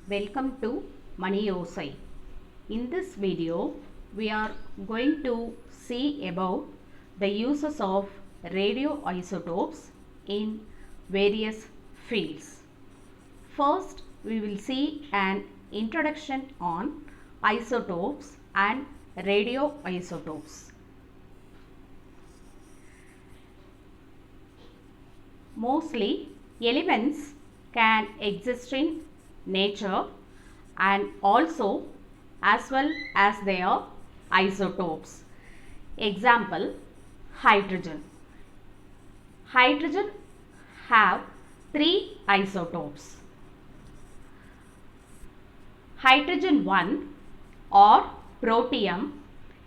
Welcome to Money Osai. In this video, we are going to see about the uses of radioisotopes in various fields. First, we will see an introduction on isotopes and radioisotopes. Mostly, elements can exist in nature and also as well as their isotopes. Example, hydrogen. Hydrogen have three isotopes. Hydrogen 1 or protium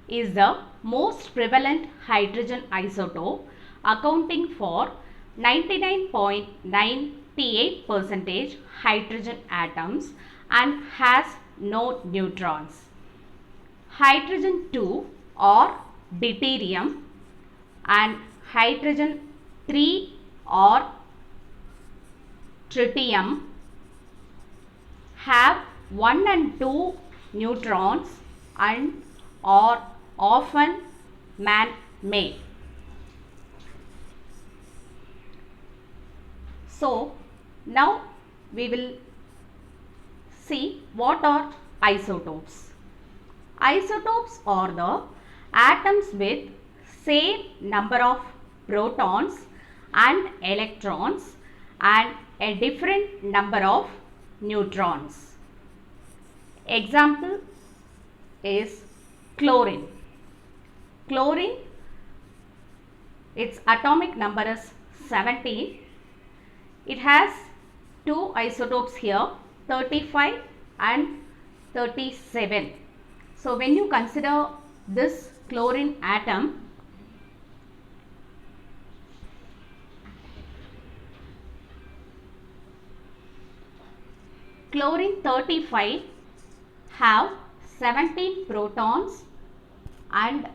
is the most prevalent hydrogen isotope, accounting for 99.98% hydrogen atoms and has no neutrons. Hydrogen 2 or deuterium and hydrogen 3 or tritium have 1 and 2 neutrons and are often man-made. So, now we will see what are isotopes. Isotopes are the atoms with same number of protons and electrons and a different number of neutrons. Example is chlorine. Chlorine, its atomic number is 17. It has two isotopes here, 35 and 37. So, when you consider this chlorine atom, chlorine 35 have 17 protons and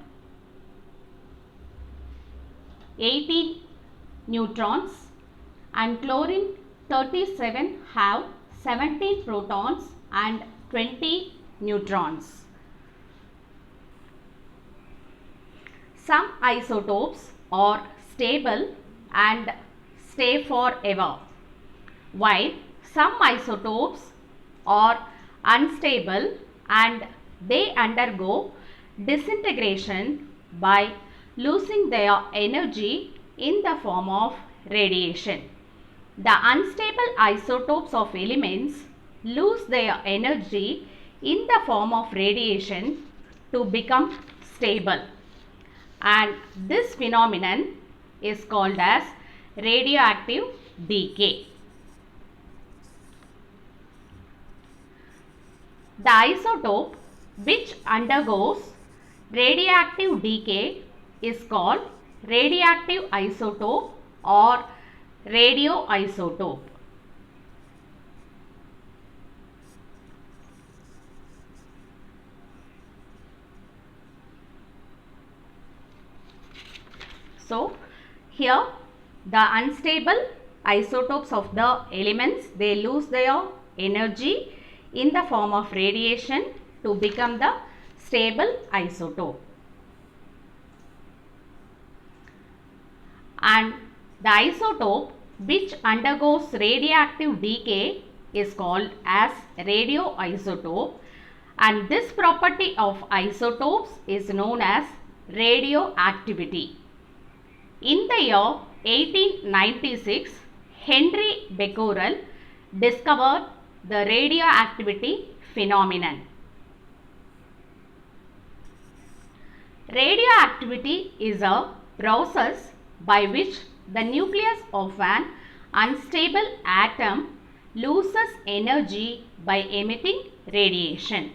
18 neutrons, and chlorine 37 have 17 protons and 20 neutrons. Some isotopes are stable and stay forever, while some isotopes are unstable and they undergo disintegration by losing their energy in the form of radiation. The unstable isotopes of elements lose their energy in the form of radiation to become stable, and this phenomenon is called as radioactive decay. The isotope which undergoes radioactive decay is called radioactive isotope or radioisotope. So, here the unstable isotopes of the elements, they lose their energy in the form of radiation to become the stable isotope. And the isotope which undergoes radioactive decay is called as radioisotope, and this property of isotopes is known as radioactivity. In the year 1896, Henry Becquerel discovered the radioactivity phenomenon. Radioactivity is a process by which the nucleus of an unstable atom loses energy by emitting radiation.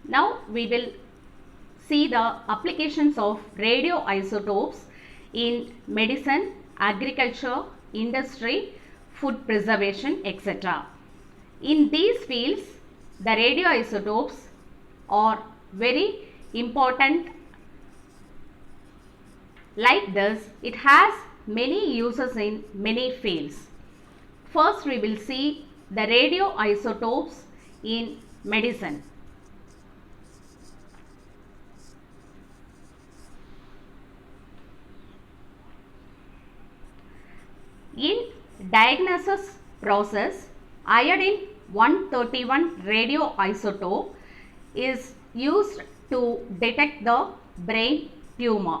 Now we will see the applications of radioisotopes in medicine, agriculture, industry, food preservation, etc. In these fields, the radioisotopes are very important Like this, it has many uses in many fields. First, we will see the radioisotopes in medicine. In diagnosis process, iodine 131 radioisotope is used to detect the brain tumor.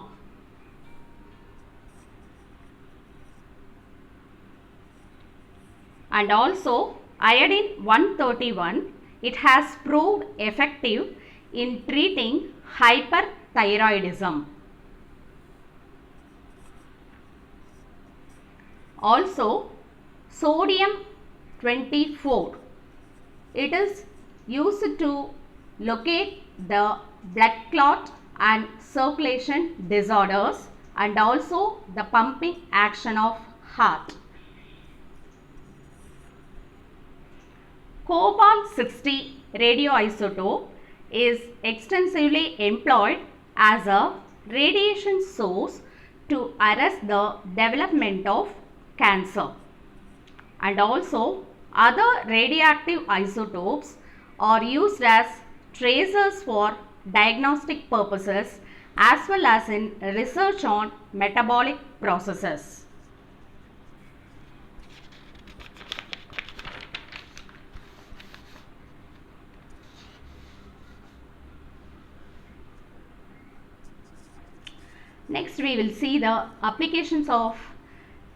And also iodine 131, it has proved effective in treating hyperthyroidism. Also sodium 24, it is used to locate the blood clot and circulation disorders and also the pumping action of heart. Cobalt 60 radioisotope is extensively employed as a radiation source to arrest the development of cancer. And also other radioactive isotopes are used as tracers for diagnostic purposes as well as in research on metabolic processes. Next, we will see the applications of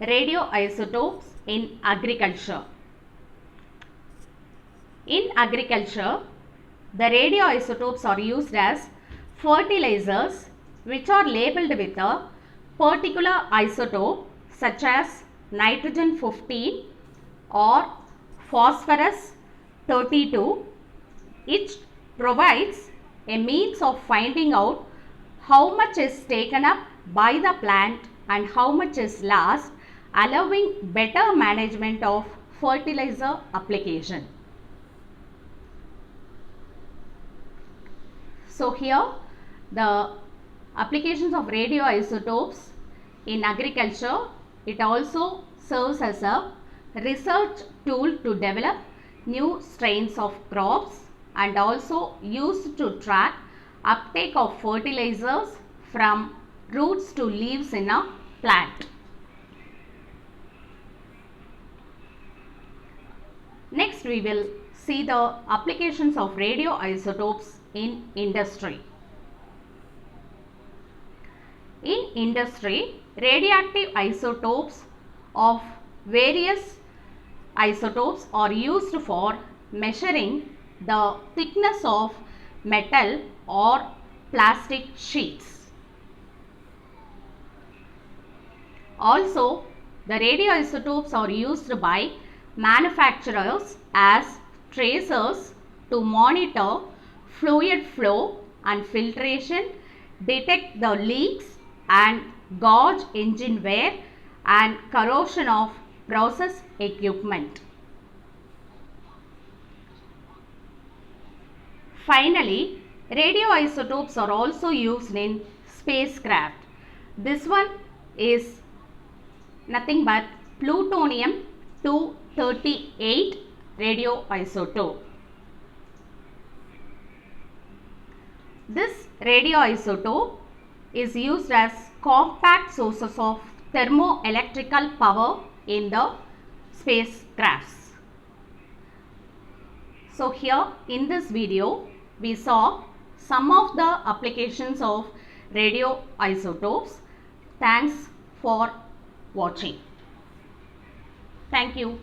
radioisotopes in agriculture. In agriculture, the radioisotopes are used as fertilizers which are labeled with a particular isotope such as nitrogen 15 or phosphorus 32. It provides a means of finding out how much is taken up by the plant and how much is lost, allowing better management of fertilizer application. So here the applications of radioisotopes in agriculture, it also serves as a research tool to develop new strains of crops and also used to track uptake of fertilizers from roots to leaves in a plant. Next, we will see the applications of radioisotopes in industry. In industry, radioactive isotopes of various isotopes are used for measuring the thickness of metal or plastic sheets. Also, the radioisotopes are used by manufacturers as tracers to monitor fluid flow and filtration, detect the leaks and gauge engine wear and corrosion of process equipment. Finally, radioisotopes are also used in spacecraft. This one is nothing but plutonium 238 radioisotope. This radioisotope is used as compact sources of thermoelectrical power in the spacecrafts. So here in this video we saw some of the applications of radioisotopes. Thanks for watching. Thank you.